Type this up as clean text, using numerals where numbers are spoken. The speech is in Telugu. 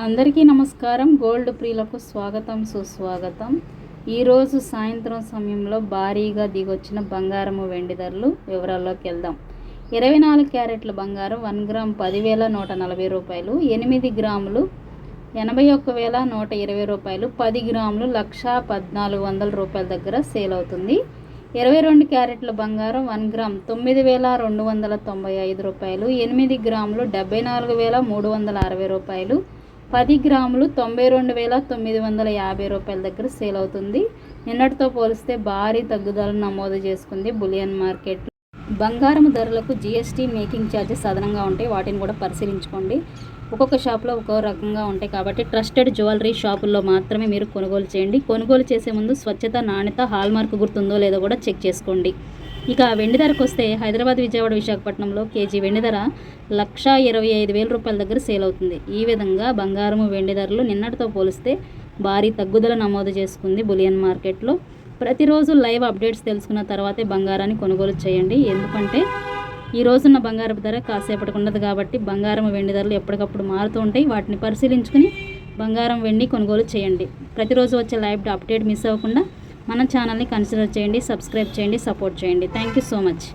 అందరికీ నమస్కారం. గోల్డ్ ప్రియులకు స్వాగతం, సుస్వాగతం. ఈరోజు సాయంత్రం సమయంలో భారీగా దిగొచ్చిన బంగారము వెండి ధరలు వివరాల్లోకి వెళ్దాం. 24 క్యారెట్ల బంగారం 1 గ్రామ్ 10,140 రూపాయలు, 8 గ్రాములు 81,120 రూపాయలు, 10 గ్రాములు 1,1400 రూపాయల దగ్గర సేల్ అవుతుంది. 22 క్యారెట్ల బంగారం 1 గ్రామ్ 9,295 రూపాయలు, 8 గ్రాములు 74,360 రూపాయలు, 10 గ్రాములు 92,950 రూపాయల దగ్గర సేల్ అవుతుంది. నిన్నటితో పోలిస్తే భారీ తగ్గుదలను నమోదు చేసుకుంది బులియన్ మార్కెట్. బంగారం ధరలకు జీఎస్టీ మేకింగ్ ఛార్జెస్ అదనంగా ఉంటాయి, వాటిని కూడా పరిశీలించుకోండి. ఒక్కొక్క షాప్లో ఒక్కో రకంగా ఉంటాయి కాబట్టి ట్రస్టెడ్ జ్యువెలరీ షాపుల్లో మాత్రమే మీరు కొనుగోలు చేయండి. కొనుగోలు చేసే ముందు స్వచ్ఛత, నాణ్యత, హాల్మార్క్ గుర్తుందో లేదో కూడా చెక్ చేసుకోండి. ఇక వెండి ధరకు వస్తే హైదరాబాద్, విజయవాడ, విశాఖపట్నంలో కేజీ వెండి ధర 1,25,000 రూపాయల దగ్గర సేల్ అవుతుంది. ఈ విధంగా బంగారము వెండి ధరలు నిన్నటితో పోలిస్తే భారీ తగ్గుదల నమోదు చేసుకుంది బులియన్ మార్కెట్లో. ప్రతిరోజు లైవ్ అప్డేట్స్ తెలుసుకున్న తర్వాతే బంగారాన్ని కొనుగోలు చేయండి. ఎందుకంటే ఈ రోజున్న బంగారపు ధర కాసేపటికి ఉండదు కాబట్టి బంగారం వెండి ధరలు ఎప్పటికప్పుడు మారుతూ ఉంటాయి. వాటిని పరిశీలించుకుని బంగారం వెండి కొనుగోలు చేయండి. ప్రతిరోజు వచ్చే లైవ్ అప్డేట్ మిస్ అవ్వకుండా మన ఛానల్ని కన్సిడర్ చేయండి, సబ్స్క్రైబ్ చేయండి, సపోర్ట్ చేయండి. Thank you so much.